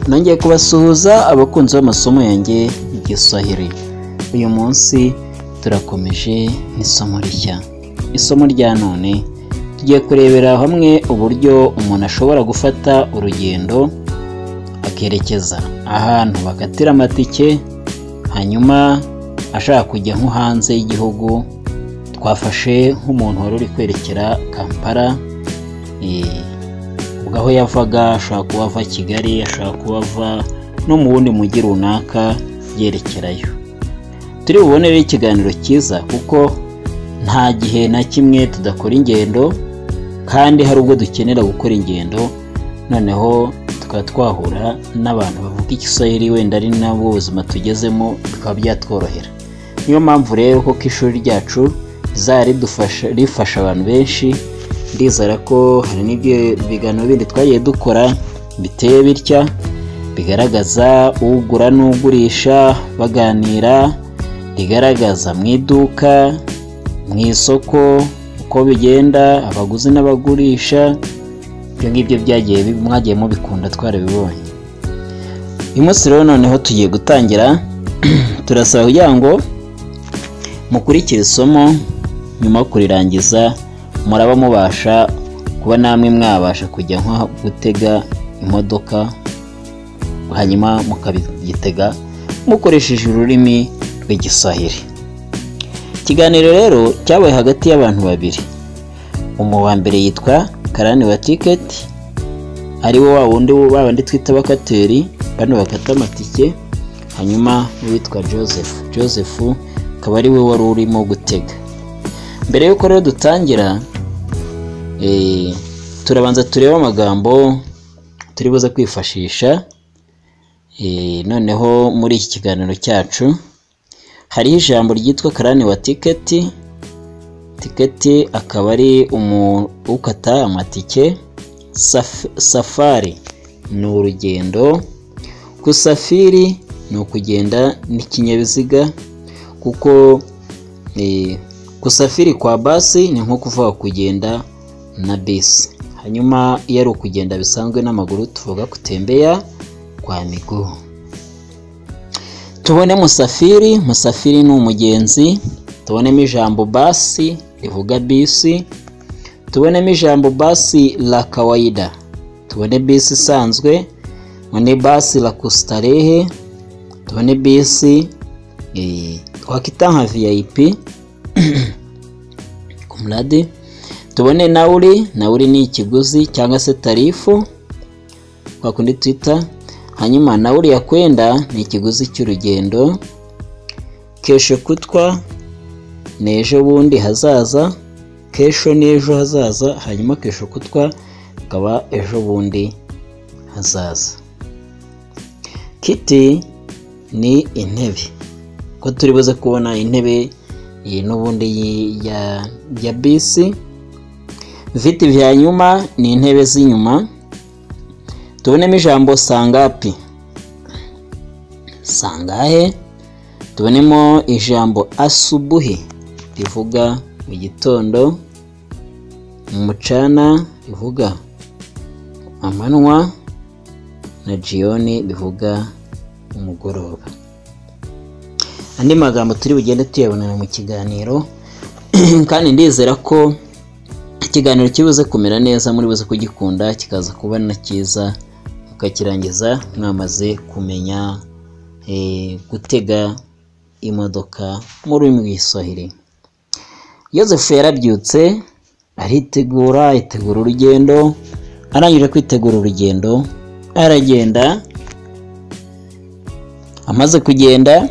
nongeye kubasuhuza abakunzi b'amasomo yanjye y'Igiswahili. Uyu munsi turakomeje n'isomo rishya. Isomo rya none tugiye kurebera hamwe uburyo umuntu ashobora gufata urugendo akerekeza ahantu bakatira amatike, hanyuma ashaka kujya nko hanze y'igihugu. Twafashe nk'umuntu wari uri kwerekera Kampala, ubwo aho yavaga ashaka kuba ava Kigali, ashaka kuba ava no mu wundi mujyi runaka yerekerayo. Turi bubonere ikiganiro cyiza kuko nta gihe na kimwe tudakora ingendo, kandi hari ubwo dukenera gukora ingendo noneho tukaba twahura n'abantu bavuga Igiswahili wenda ari nabo ubuzima tugezemo, bikaba byatworohera. Niyo mpamvu rero ko ishuri ryacu rifasha abantu benshi. Ndizera ko hari n'ibyo biganiro bindi twagiye dukora biteye bitya, bigaragaza ugura n'ugurisha baganira, bigaragaza mu iduka, mu isoko uko bigenda, abaguzi n'abagurisha. Ibyo ngibyo mwagiye mubikunda, twarabibonye. Uyu munsi rero noneho tugiye gutangira. Turasaba kugira ngo mukurikire isomo, nyuma yo kurirangiza muraba mubasha kuba namwe mwabasha kujya nko gutega imodoka, hanyuma mukabigitega mukoresheje ururimi rw'Igiswahili. Ikiganiro rero cyabaye hagati y'abantu babiri. Wa mbere yitwa Karani wa Tiketi, ari wo babandi twita abakateri, bano bakata amatike. Hanyuma witwa Joseph akaba ari we wari urimo gutega. Mbere yuko rero dutangira, turabanza tureba amagambo turi buze kwifashisha. Noneho muri iki kiganiro cyacu hariho ijambo ryitwa Karani wa Tiketi. Tiketi akaba ari ukata amatike. Safari ni urugendo. Kusafiri ni ukugenda n'ikinyabiziga, kuko kusafiri kwa basi ni nko kuvuga kugenda na bisi. Hanyuma iyo ari ukugenda bisanzwe n'amaguru tuvuga kutembea kwa miguu. Tubone musafiri. Musafiri ni umugenzi. Tubonemo ijambo basi rivuga bisi. Tubonemo ijambo basi la kawaida. Tubone bisi isanzwe. Tubone basi la kustarehe. Tubone bisi twakita nka VIP. Kumradi. Tubone nauli. Nauli ni ikiguzi cyangwa se tarifu kwa kundi twita. Hanyuma nauli ya kwenda ni ikiguzi cy'urugendo. Kesho kutwa ni ejo bundi hazaza. Kesho ni ejo hazaza, hanyuma kesho kutwa akaba ejo bundi hazaza. Kiti ni intebe, ko turi buze kubona intebe n'ubundi ya bisi. Viti vya nyuma ni intebe z'inyuma. Tubonemo ijambo sangapi, sangahe. Tubonemo ijambo asubuhi rivuga mu gitondo. Mchana rivuga amanywa, na jioni bivuga umugoroba. Andi magambo turi bugende tuyabonana mu kiganiro, kandi ndizera ko ikiganiro kibuze kumera neza, muri buze kugikunda, kikaza kuba na cyiza, mukakirangiza mwamaze kumenya gutega imodoka mu rurimi rw'Igiswahili. Joseph yarabyutse aritegura urugendo. Arangije kwitegura urugendo aragenda. Amaze kugenda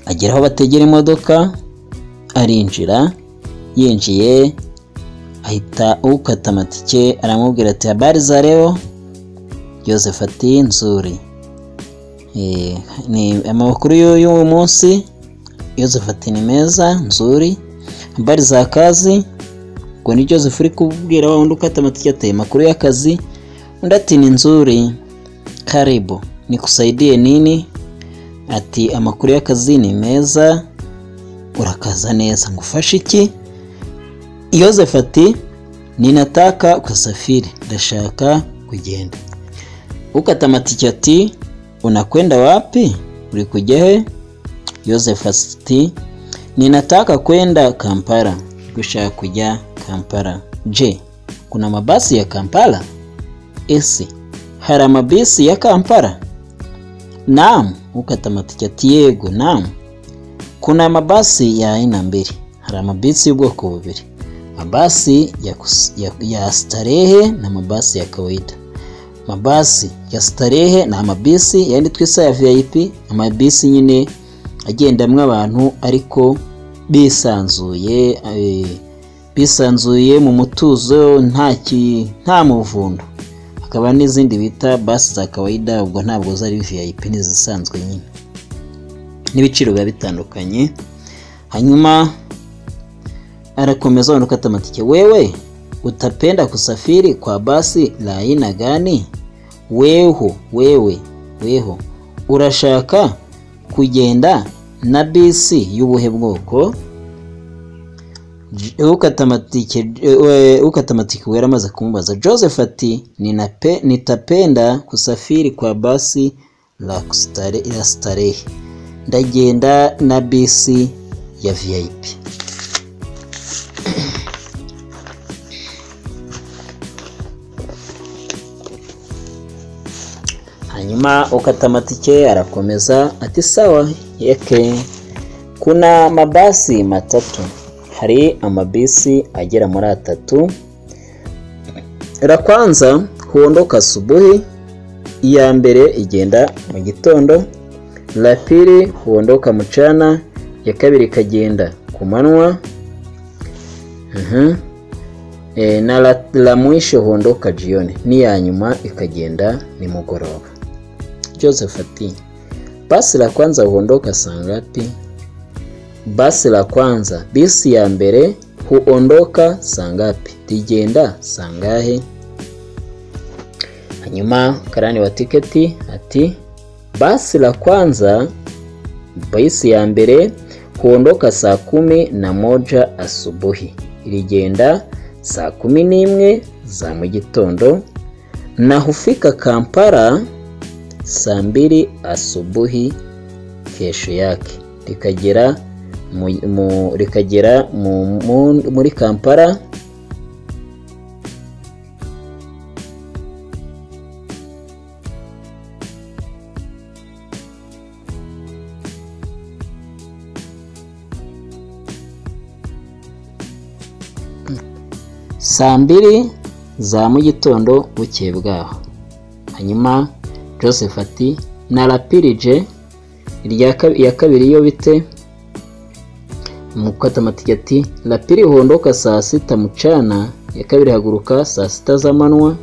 agera aho bategera imodoka, arinjira. Yinjiye ahita ukata amatike aramubwira ati habari za leo. Joseph ati nzuri. Ni amakuru y'uyu munsi. Joseph ati ni meza, nzuri. Habari za kazi. Ubwo ni Joseph uri kubwira wundi ukata amatike ati amakuru y'akazi. Undi ati ni nzuri, karibu, nikusaidie nini? Ati amakuru y'akazi ni meza, urakaza neza, ngufashe iki? Joseph ati ninataka kusafiri, ndashaka kugenda. Ukata amatike ati unakwenda wapi? Uri kujya he? Joseph ati ninataka kwenda Kampala. Gushaka kujya Kampala. Je, kuna mabasi ya Kampala? Ese hari amabisi ya Kampala? Naam. Ukata amatike ati yego, naam. Kuna mabasi ya aina mbili. Hari amabisi y'ubwoko bubiri. Mabasi ya starehe na mabasi ya kawaida. Mabasi ya starehe na amabisi yandi twisa ya VIP, amabisi nyine agendamwe abantu ariko bisanzuye mu mutuzo nta muvundo. Hakaba n'izindi bita basi za kawaida, ubwo ntabwo zari VIP n'izisanzwe nyine. N'ibiciro biba bitandukanye. Hanyuma arakomeza ukata amatike, wewe utapenda kusafiri kwa basi la aina gani? Wewe urashaka kugenda na bisi y'ubuhe bwoko? Ukata amatike wera amaze kumubaza. Joseph ati nitapenda kusafiri kwa basi la starehe, ndagenda na bisi ya VIP. Hanyuma ukata amatike arakomeza ati sawa yeke, kuna mabasi matatu. Hari amabisi agera muri 3. La kwanza huondoka asubuhi, iya mbere igenda mu gitondo. La pili huondoka mchana, ya kabiri ikagenda ku manywa. Na la mwisho huondoka jioni, ni ya nyuma ikagenda ni mugoroba. Joseph ati basi la kwanza huondoka saa ngapi? Basi la kwanza, bisi ya mbere huondoka saa ngapi? Rigenda saa ngahe? Hanyuma karani wa tiketi ati basi la kwanza, bisi ya mbere huondoka saa 11 asubuhi, rigenda saa 11 za mu gitondo, na hufika Kampala saa 2 asubuhi kesho yake. Rikagera muri Kampala saa 2 za mu gitondo bukeye bwaho. Hanyuma Joseph ati na lapirije ya kabiri yo bite? Mukata amatike ati lapiri huondoka saa 6 mchana, ya kabiri haguruka saa 6 za manywa,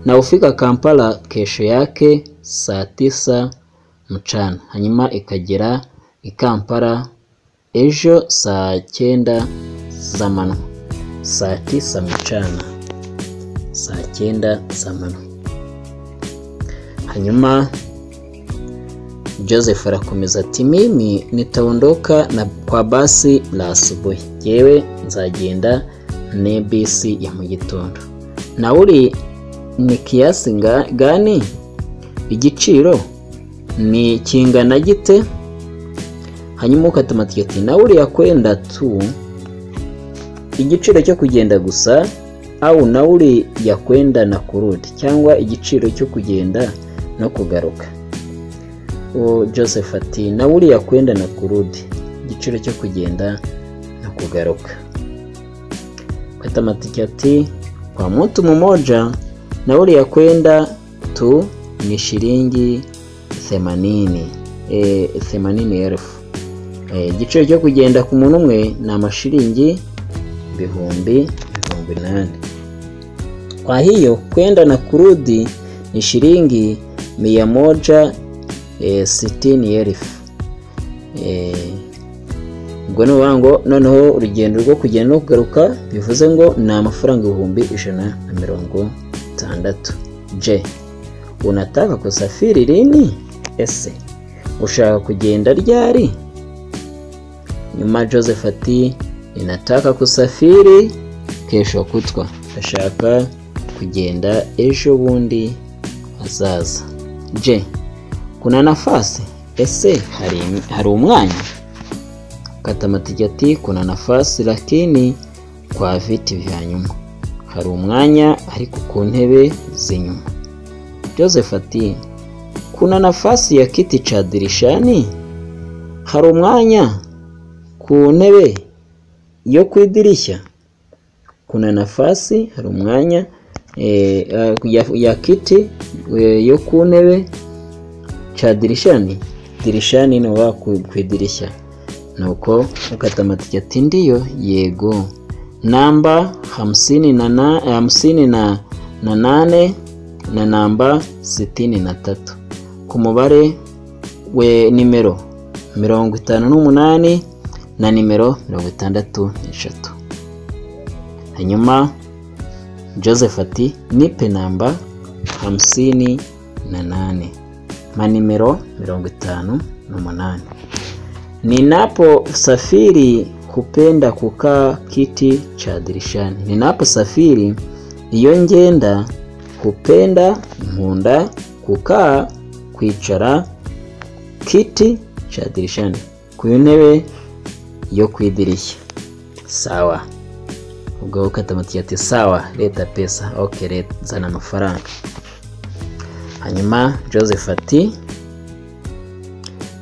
na ufika Kampala kesho yake saa 9 mchana. Hanyuma ikagera Kampala ejo saa 9 za manywa, saa 9 mchana, saa 9 za manywa. Hanyuma Joseph arakomeza ati mimi nitaondoka na kwa basi la asubuhi, yewe nzagenda ne bisi ya mu gitondo. Nauli ni kiasi gani? Igiciro ni kingana gite? Hanyuma ukata amatike ati nauli ya kwenda tu, igiciro cyo kugenda gusa, au nauli ya kwenda na kurudi, cyangwa igiciro cyo kugenda no kugaruka? Joseph ati nauli ya kwenda na kurudi, igiciro cyo kugenda na kugaruka. Ukata amatike ati kwa mtu mmoja nauli ya kwenda tu ni shilingi 80,000. Igiciro cyo kugenda ku muntu umwe ni amashilingi 8,000. Kwa hiyo kwenda na kurudi ni shilingi 160,000. Ubwo n'ubango noneho urugendo rwo kugenda no kugaruka bivuze ngo ni amafaranga 160. Je, unataka kusafiri lini? Ese ushaka kugenda ryari? Nyuma Joseph ati ninataka kusafiri kesho kutwa, ndashaka kugenda ejo bundi hazaza. Je, kuna nafasi? Ese hari umwanya? Katamatike ati kuna nafasi lakini kwa viti vya nyuma. Hari umwanya ariko ku ntebe z'inyuma. Joseph ati kuna nafasi ya kiti cha dirishani? Hari umwanya ku ntebe yo kwidirishya? Kuna nafasi, hari umwanya ya kiti yo ku ntebe cha dirishani? Dirishani ni wa kwidirishya. Nuko Katamatike ati ndiyo, yego. Namba 58 na namba 63 ku mubare we nimero 58 na nimero 63. Hanyuma Joseph ati nipe namba 58 na nimero 58. Ninapo safiri kupenda kukaa kiti cha dirishani. Ninapo safiri iyo ngenda kupenda nkunda kukaa kwicara kiti cha dirishani, ku ntebe yo kwidirishya. Sawa. Ubwo Katamatike ati sawa, leta pesa. Okay, leta zana amafaranga. Hanyuma Joseph ati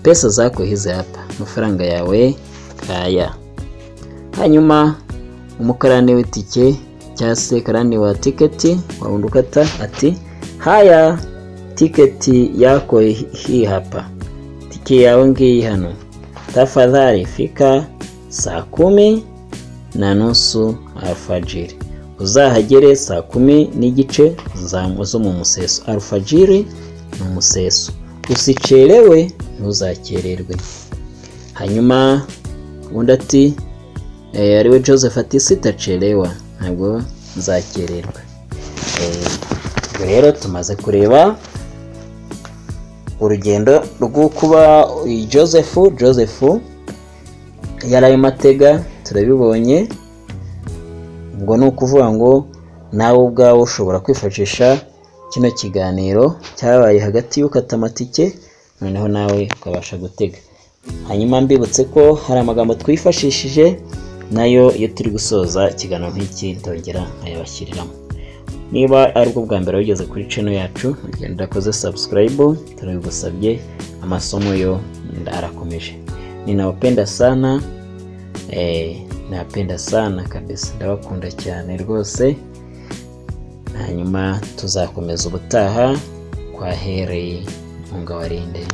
pesa zako hizi hapa, amafaranga yawe kaya. Hanyuma umukarani w'itike cyangwa se karani wa tiketi wa undukata ati haya, tiketi yako hii hapa, tike yawe ngiyi hano, tafadhali fika saa 10:30 alfajiri. Uzahagere saa 10:15 zo mu museso. Alfajiri mu museso, usichelewe, ntuzakererwe. Hanyuma undi ati ariwe Joseph ati sitachelewa, ntabwo nzakererwa. Rero tumaze kureba urugendo rwo kuba Joseph yaraye matega, turabibonye. Ubwo ni ukuvuga ngo nawe ubwawe ushobora kwifashisha kino kiganiro cyabaye hagati y'Ukatamatike, noneho nawe ukabasha gutega. Hanyuma mbibutse ko hari amagambo twifashishije nayo iyo turi gusoza ikiganiro nk'iki ndongera nkayabashyiriramo. Niba ari bwo bwa mbere wigeze kuri channel yacu, ugenda koze subscribe, turabigusabye. Amasomo yo ndarakomeje. Ninawapenda sana, napenda sana kabisa, ndabakunda cyane rwose. Hanyuma tuzakomeza ubutaha. Kwa heri, Mungu awarinde.